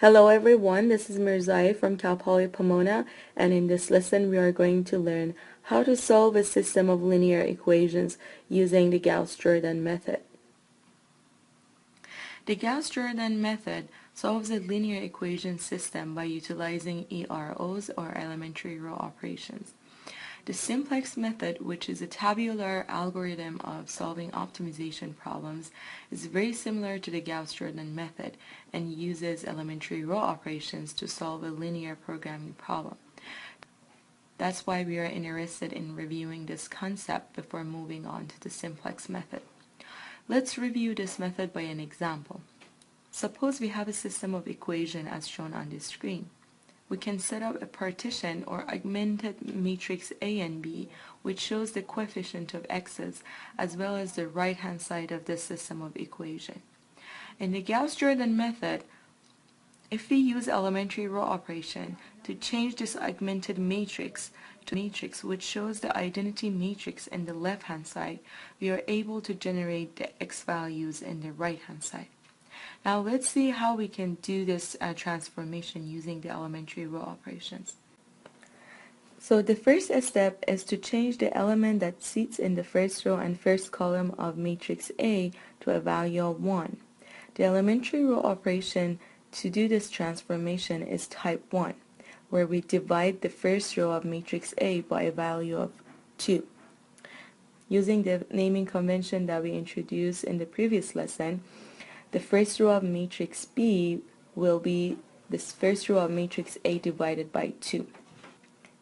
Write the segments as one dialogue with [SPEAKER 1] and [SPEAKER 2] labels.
[SPEAKER 1] Hello everyone, this is Mirzai from Cal Poly Pomona, and in this lesson we are going to learn how to solve a system of linear equations using the Gauss-Jordan method. The Gauss-Jordan method solves a linear equation system by utilizing EROs, or elementary row operations. The simplex method, which is a tabular algorithm of solving optimization problems, is very similar to the Gauss-Jordan method and uses elementary row operations to solve a linear programming problem. That's why we are interested in reviewing this concept before moving on to the simplex method. Let's review this method by an example. Suppose we have a system of equations as shown on this screen. We can set up a partition or augmented matrix A and B, which shows the coefficient of x's as well as the right-hand side of the system of equation. In the Gauss-Jordan method, if we use elementary row operation to change this augmented matrix to a matrix which shows the identity matrix in the left-hand side, we are able to generate the x values in the right-hand side. Now let's see how we can do this transformation using the elementary row operations. So the first step is to change the element that sits in the first row and first column of matrix A to a value of 1. The elementary row operation to do this transformation is type 1, where we divide the first row of matrix A by a value of 2. Using the naming convention that we introduced in the previous lesson, the first row of matrix B will be this first row of matrix A divided by 2.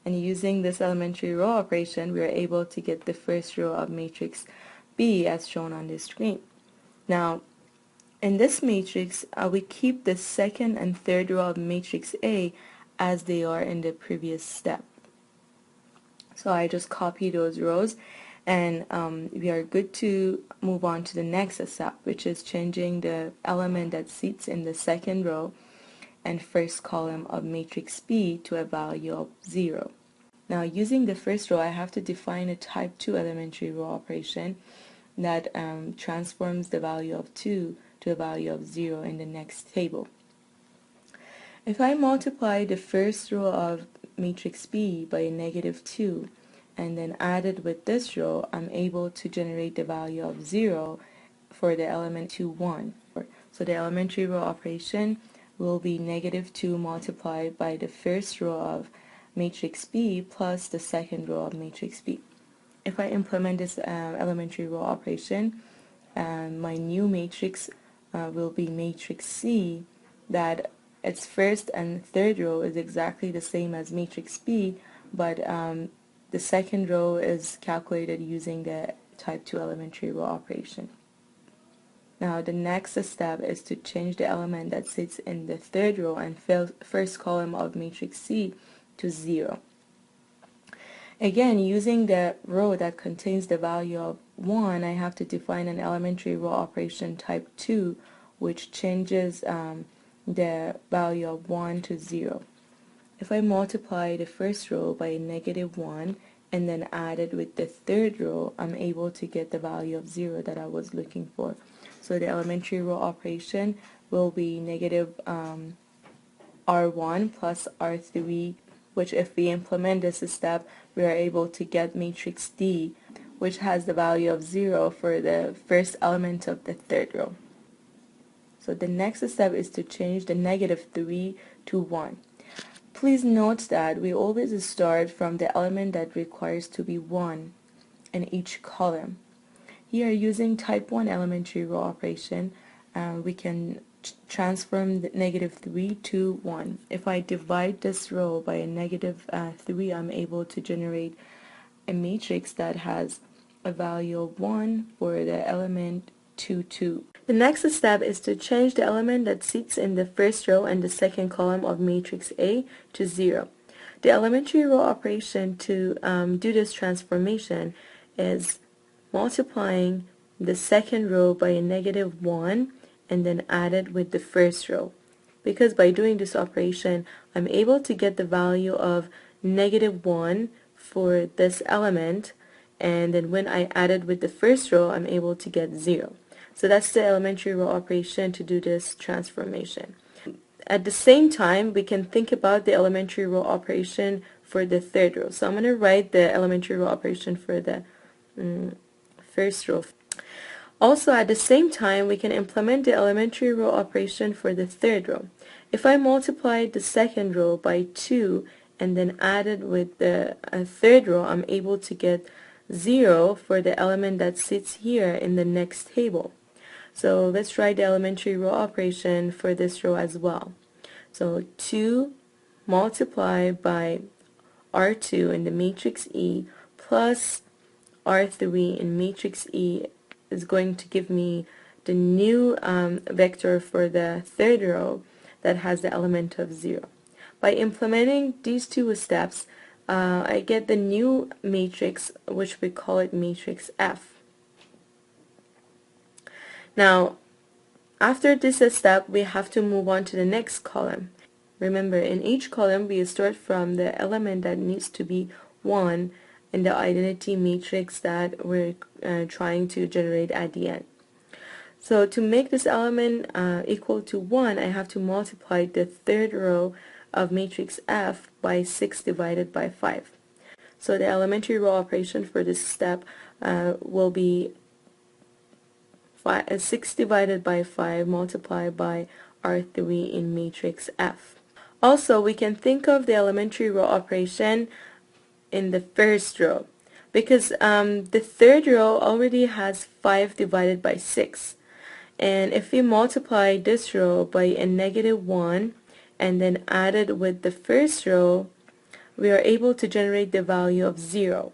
[SPEAKER 1] And using this elementary row operation, we are able to get the first row of matrix B as shown on this screen. Now, in this matrix, we keep the second and third row of matrix A as they are in the previous step. So I just copy those rows, and we are good to move on to the next step, which is changing the element that sits in the second row and first column of matrix B to a value of 0. Now using the first row, I have to define a type 2 elementary row operation that transforms the value of 2 to a value of 0 in the next table. If I multiply the first row of matrix B by a negative 2 and then add it with this row, I'm able to generate the value of 0 for the element 2, 1. So the elementary row operation will be negative 2 multiplied by the first row of matrix B plus the second row of matrix B. If I implement this elementary row operation, my new matrix will be matrix C, that its first and third row is exactly the same as matrix B, but the second row is calculated using the type 2 elementary row operation. Now the next step is to change the element that sits in the third row and first column of matrix C to 0. Again, using the row that contains the value of 1, I have to define an elementary row operation type 2, which changes the value of 1 to 0. If I multiply the first row by a negative 1 and then add it with the third row, I'm able to get the value of 0 that I was looking for. So the elementary row operation will be negative R1 plus R3, which if we implement this step, we are able to get matrix D, which has the value of 0 for the first element of the third row. So the next step is to change the negative 3 to 1. Please note that we always start from the element that requires to be 1 in each column. Here, using type 1 elementary row operation, we can transform the negative 3 to 1. If I divide this row by a negative 3, I'm able to generate a matrix that has a value of 1 for the element 2, 2. The next step is to change the element that sits in the first row and the second column of matrix A to 0. The elementary row operation to do this transformation is multiplying the second row by a negative 1 and then add it with the first row. Because by doing this operation, I'm able to get the value of negative 1 for this element, and then when I add it with the first row, I'm able to get 0. So that's the elementary row operation to do this transformation. at the same time, we can think about the elementary row operation for the third row. So I'm going to write the elementary row operation for the first row. Also, at the same time, we can implement the elementary row operation for the third row. If I multiply the second row by 2 and then add it with the third row, I'm able to get 0 for the element that sits here in the next table. So let's write the elementary row operation for this row as well. So 2 multiplied by R2 in the matrix E plus R3 in matrix E is going to give me the new vector for the third row that has the element of 0. By implementing these two steps, I get the new matrix, which we call it matrix F. Now, after this step, we have to move on to the next column. Remember, in each column, we start from the element that needs to be 1 in the identity matrix that we're trying to generate at the end. So to make this element equal to 1, I have to multiply the third row of matrix F by 6 divided by 5. So the elementary row operation for this step will be 6 divided by 5 multiplied by R3 in matrix F. Also, we can think of the elementary row operation in the first row because the third row already has 5 divided by 6. And if we multiply this row by a -1 and then add it with the first row, we are able to generate the value of 0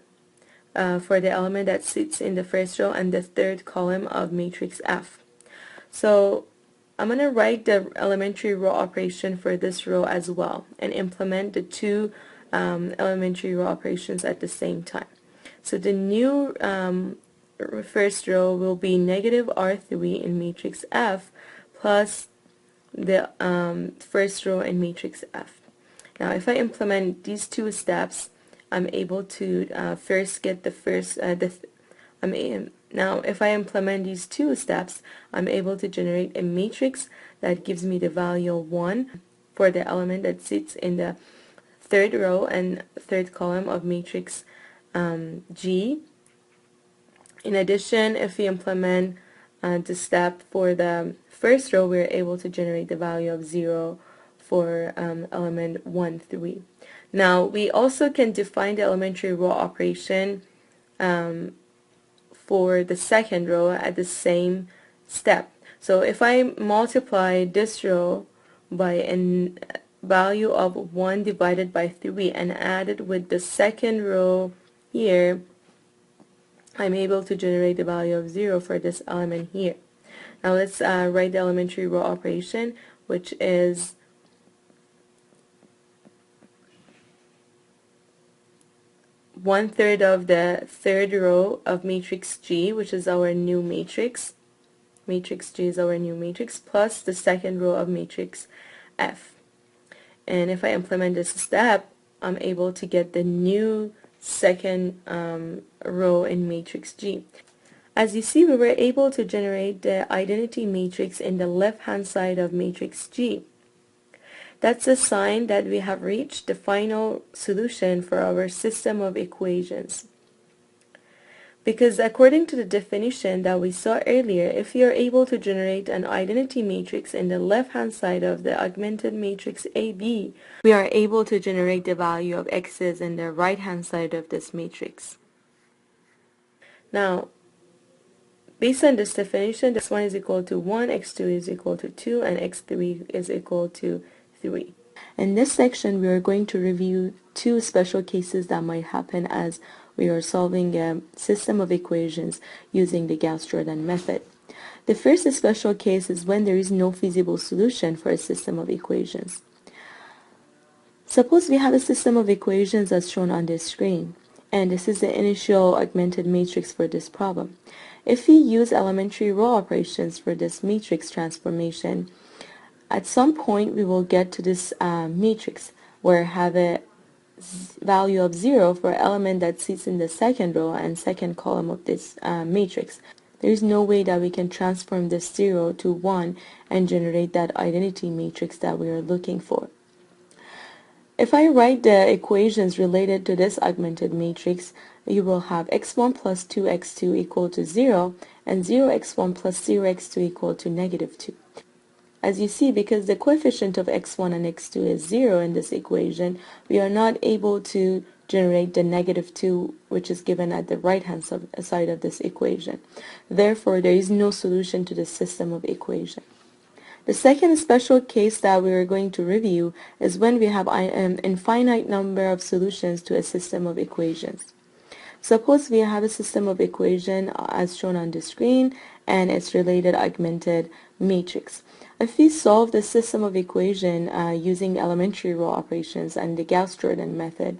[SPEAKER 1] for the element that sits in the first row and the third column of matrix F. So I'm going to write the elementary row operation for this row as well and implement the two elementary row operations at the same time. So the new first row will be -R3 in matrix F plus the first row in matrix F. Now if I implement these two steps, I'm able to first get the first now if I implement these two steps, I'm able to generate a matrix that gives me the value of 1 for the element that sits in the third row and third column of matrix G. In addition, if we implement the step for the first row, we're able to generate the value of 0 for element 1, 3. Now, we also can define the elementary row operation for the second row at the same step. So if I multiply this row by a value of 1 divided by 3 and add it with the second row here, I'm able to generate the value of 0 for this element here. Now let's write the elementary row operation, which is 1/3 of the third row of matrix G, which is our new matrix. Matrix G is our new matrix, plus the second row of matrix F. And if I implement this step, I'm able to get the new second row in matrix G. As you see, we were able to generate the identity matrix in the left-hand side of matrix G. That's a sign that we have reached the final solution for our system of equations. Because according to the definition that we saw earlier, if we are able to generate an identity matrix in the left-hand side of the augmented matrix AB, we are able to generate the value of x's in the right-hand side of this matrix. Now, based on this definition, x1 is equal to 1, x2 is equal to 2, and x3 is equal to 3. In this section, we are going to review two special cases that might happen as we are solving a system of equations using the Gauss-Jordan method. The first special case is when there is no feasible solution for a system of equations. Suppose we have a system of equations as shown on this screen, and this is the initial augmented matrix for this problem. If we use elementary row operations for this matrix transformation, at some point we will get to this matrix where I have a value of 0 for element that sits in the second row and second column of this matrix. There is no way that we can transform this 0 to 1 and generate that identity matrix that we are looking for. If I write the equations related to this augmented matrix, you will have x1 plus 2x2 equal to 0 and 0x1 plus 0x2 equal to negative 2. As you see, because the coefficient of x1 and x2 is 0 in this equation, we are not able to generate the negative 2, which is given at the right-hand side of this equation. Therefore, there is no solution to this system of equation. The second special case that we are going to review is when we have an infinite number of solutions to a system of equations. Suppose we have a system of equation as shown on the screen and its related augmented matrix. If we solve the system of equation using elementary row operations and the Gauss-Jordan method,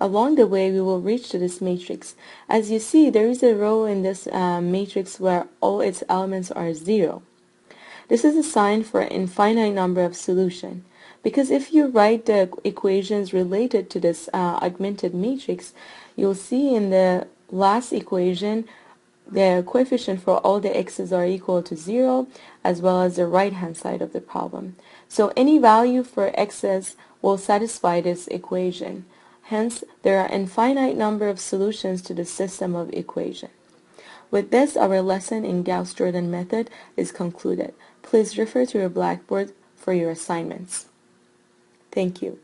[SPEAKER 1] along the way we will reach to this matrix. As you see, there is a row in this matrix where all its elements are 0. This is a sign for an infinite number of solutions. Because if you write the equations related to this augmented matrix, you'll see in the last equation the coefficient for all the x's are equal to 0, as well as the right hand side of the problem. So any value for x's will satisfy this equation. Hence, there are an infinite number of solutions to the system of equation. With this, our lesson in Gauss-Jordan method is concluded. Please refer to your blackboard for your assignments. Thank you.